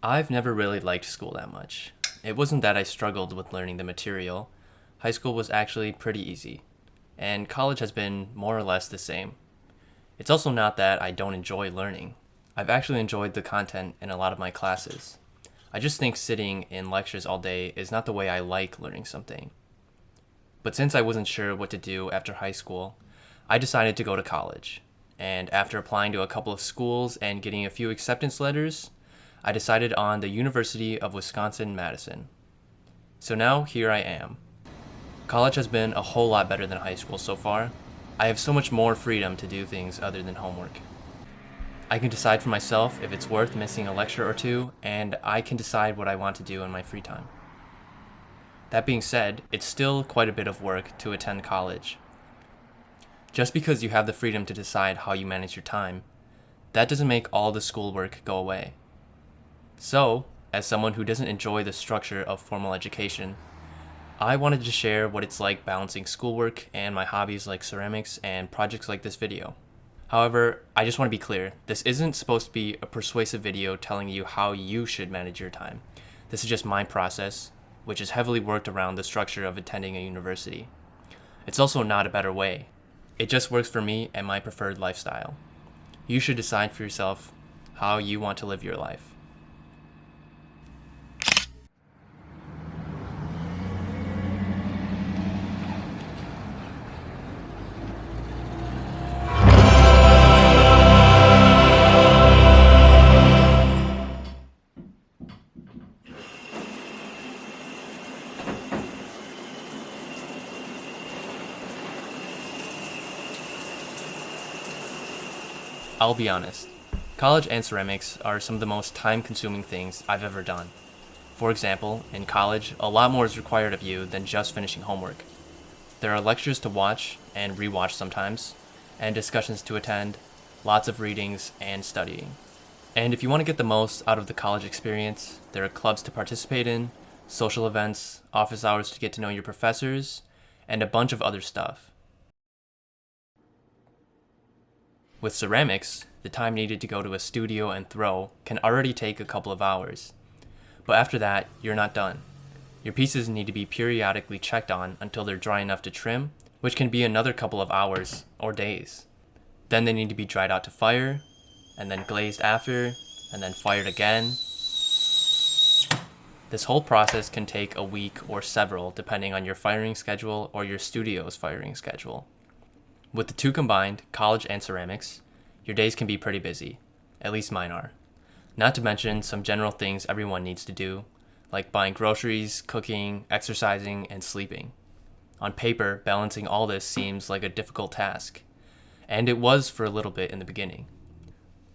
I've never really liked school that much. It wasn't that I struggled with learning the material. High school was actually pretty easy, and college has been more or less the same. It's also not that I don't enjoy learning. I've actually enjoyed the content in a lot of my classes. I just think sitting in lectures all day is not the way I like learning something. But since I wasn't sure what to do after high school, I decided to go to college. And after applying to a couple of schools and getting a few acceptance letters, I decided on the University of Wisconsin-Madison. So now here I am. College has been a whole lot better than high school so far. I have so much more freedom to do things other than homework. I can decide for myself if it's worth missing a lecture or two, and I can decide what I want to do in my free time. That being said, it's still quite a bit of work to attend college. Just because you have the freedom to decide how you manage your time, that doesn't make all the schoolwork go away. So, as someone who doesn't enjoy the structure of formal education, I wanted to share what it's like balancing schoolwork and my hobbies like ceramics and projects like this video. However, I just want to be clear, this isn't supposed to be a persuasive video telling you how you should manage your time. This is just my process, which is heavily worked around the structure of attending a university. It's also not a better way. It just works for me and my preferred lifestyle. You should decide for yourself how you want to live your life. I'll be honest, college and ceramics are some of the most time-consuming things I've ever done. For example, in college, a lot more is required of you than just finishing homework. There are lectures to watch and rewatch sometimes, and discussions to attend, lots of readings and studying. And if you want to get the most out of the college experience, there are clubs to participate in, social events, office hours to get to know your professors, and a bunch of other stuff. With ceramics, the time needed to go to a studio and throw can already take a couple of hours. But after that, you're not done. Your pieces need to be periodically checked on until they're dry enough to trim, which can be another couple of hours or days. Then they need to be dried out to fire, and then glazed after, and then fired again. This whole process can take a week or several depending on your firing schedule or your studio's firing schedule. With the two combined, college and ceramics, your days can be pretty busy. At least mine are. Not to mention some general things everyone needs to do, like buying groceries, cooking, exercising, and sleeping. On paper, balancing all this seems like a difficult task, and it was for a little bit in the beginning.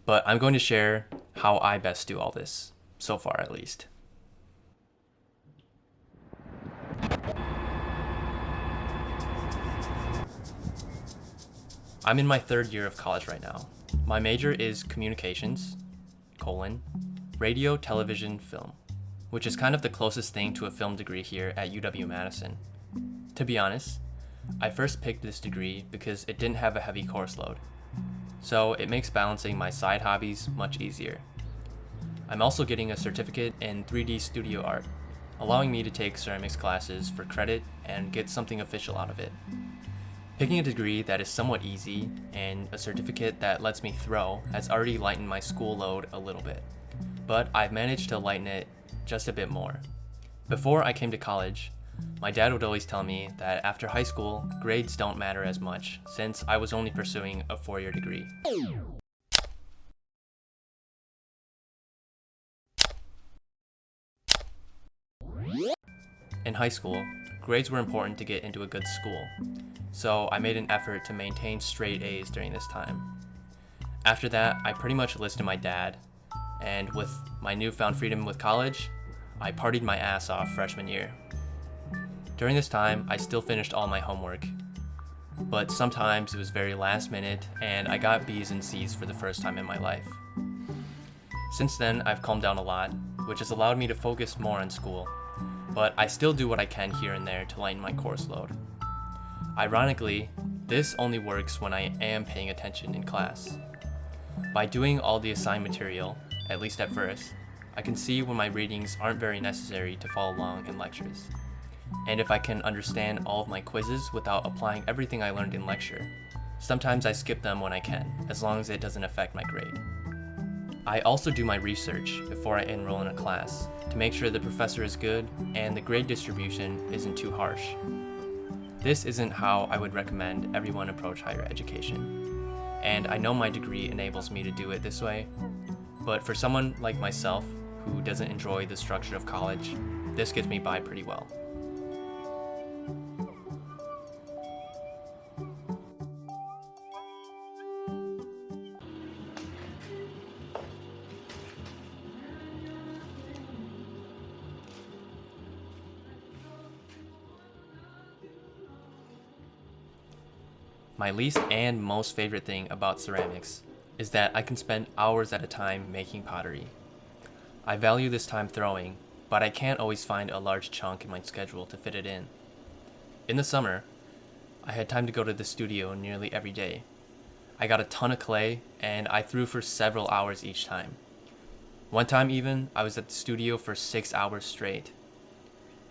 But I'm going to share how I best do all this, so far at least. I'm in my third year of college right now. My major is communications, radio, television, film, which is kind of the closest thing to a film degree here at UW-Madison. To be honest, I first picked this degree because it didn't have a heavy course load, so it makes balancing my side hobbies much easier. I'm also getting a certificate in 3D studio art, allowing me to take ceramics classes for credit and get something official out of it. Picking a degree that is somewhat easy and a certificate that lets me throw has already lightened my school load a little bit, but I've managed to lighten it just a bit more. Before I came to college, my dad would always tell me that after high school, grades don't matter as much since I was only pursuing a 4-year degree. In high school, grades were important to get into a good school, so I made an effort to maintain straight A's during this time. After that, I pretty much listened to my dad, and with my newfound freedom with college, I partied my ass off freshman year. During this time, I still finished all my homework, but sometimes it was very last minute and I got B's and C's for the first time in my life. Since then, I've calmed down a lot, which has allowed me to focus more on school, but I still do what I can here and there to lighten my course load. Ironically, this only works when I am paying attention in class. By doing all the assigned material, at least at first, I can see when my readings aren't very necessary to follow along in lectures. And if I can understand all of my quizzes without applying everything I learned in lecture, sometimes I skip them when I can, as long as it doesn't affect my grade. I also do my research before I enroll in a class to make sure the professor is good and the grade distribution isn't too harsh. This isn't how I would recommend everyone approach higher education, and I know my degree enables me to do it this way, but for someone like myself who doesn't enjoy the structure of college, this gets me by pretty well. My least and most favorite thing about ceramics is that I can spend hours at a time making pottery. I value this time throwing, but I can't always find a large chunk in my schedule to fit it in. In the summer, I had time to go to the studio nearly every day. I got a ton of clay, and I threw for several hours each time. One time even, I was at the studio for 6 hours straight.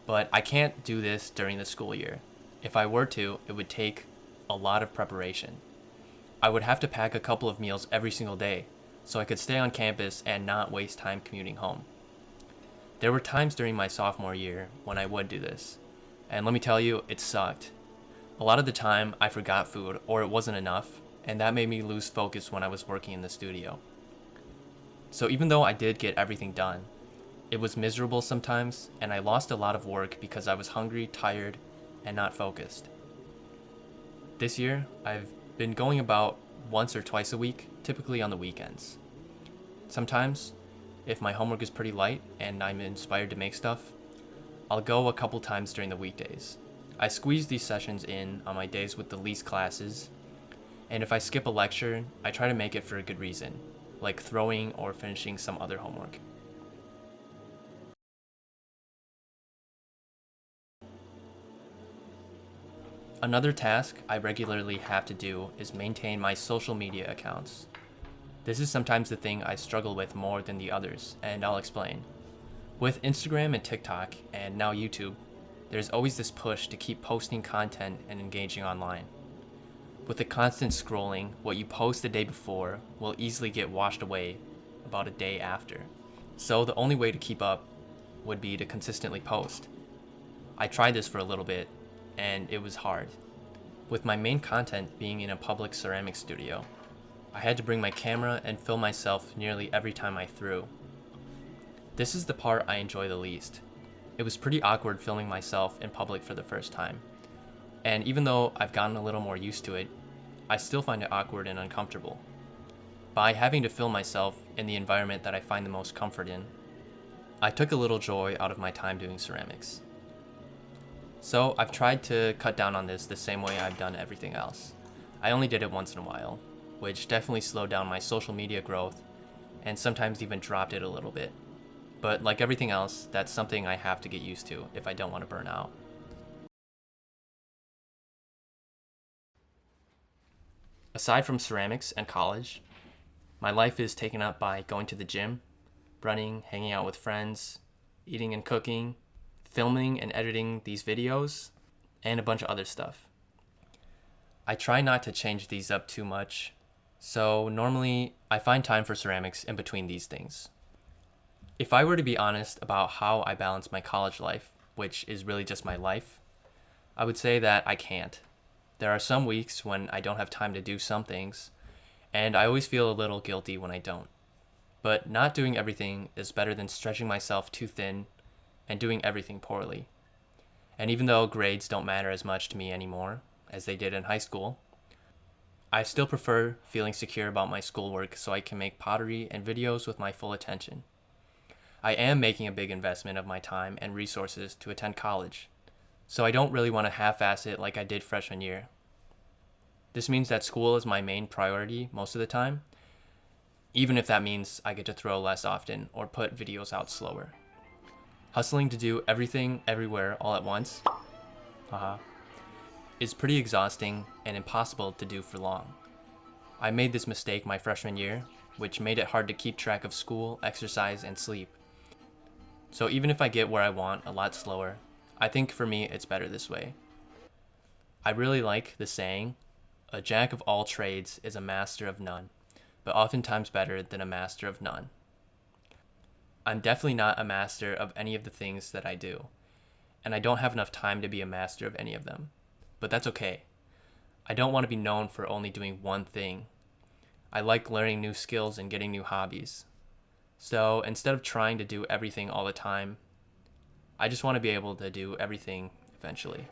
But I can't do this during the school year. If I were to, it would take a lot of preparation. I would have to pack a couple of meals every single day, so I could stay on campus and not waste time commuting home. There were times during my sophomore year when I would do this, and let me tell you, it sucked. A lot of the time, I forgot food or it wasn't enough, and that made me lose focus when I was working in the studio. So even though I did get everything done, it was miserable sometimes, and I lost a lot of work because I was hungry, tired, and not focused. This year, I've been going about once or twice a week, typically on the weekends. Sometimes, if my homework is pretty light and I'm inspired to make stuff, I'll go a couple times during the weekdays. I squeeze these sessions in on my days with the least classes, and if I skip a lecture, I try to make it for a good reason, like throwing or finishing some other homework. Another task I regularly have to do is maintain my social media accounts. This is sometimes the thing I struggle with more than the others, and I'll explain. With Instagram and TikTok, and now YouTube, there's always this push to keep posting content and engaging online. With the constant scrolling, what you post the day before will easily get washed away about a day after. So the only way to keep up would be to consistently post. I tried this for a little bit, and it was hard. With my main content being in a public ceramics studio, I had to bring my camera and film myself nearly every time I threw. This is the part I enjoy the least. It was pretty awkward filming myself in public for the first time, and even though I've gotten a little more used to it, I still find it awkward and uncomfortable. By having to film myself in the environment that I find the most comfort in, I took a little joy out of my time doing ceramics. So I've tried to cut down on this the same way I've done everything else. I only did it once in a while, which definitely slowed down my social media growth and sometimes even dropped it a little bit. But like everything else, that's something I have to get used to if I don't want to burn out. Aside from ceramics and college, my life is taken up by going to the gym, running, hanging out with friends, eating and cooking, filming and editing these videos, and a bunch of other stuff. I try not to change these up too much, so normally I find time for ceramics in between these things. If I were to be honest about how I balance my college life, which is really just my life, I would say that I can't. There are some weeks when I don't have time to do some things, and I always feel a little guilty when I don't. But not doing everything is better than stretching myself too thin and doing everything poorly. And even though grades don't matter as much to me anymore as they did in high school, I still prefer feeling secure about my schoolwork so I can make pottery and videos with my full attention. I am making a big investment of my time and resources to attend college, so I don't really want to half-ass it like I did freshman year. This means that school is my main priority most of the time, even if that means I get to throw less often or put videos out slower. Hustling to do everything everywhere all at once, is pretty exhausting and impossible to do for long. I made this mistake my freshman year, which made it hard to keep track of school, exercise, and sleep. So even if I get where I want a lot slower, I think for me it's better this way. I really like the saying, a jack of all trades is a master of none, but oftentimes better than a master of none. I'm definitely not a master of any of the things that I do, and I don't have enough time to be a master of any of them. But that's okay. I don't want to be known for only doing one thing. I like learning new skills and getting new hobbies. So instead of trying to do everything all the time, I just want to be able to do everything eventually.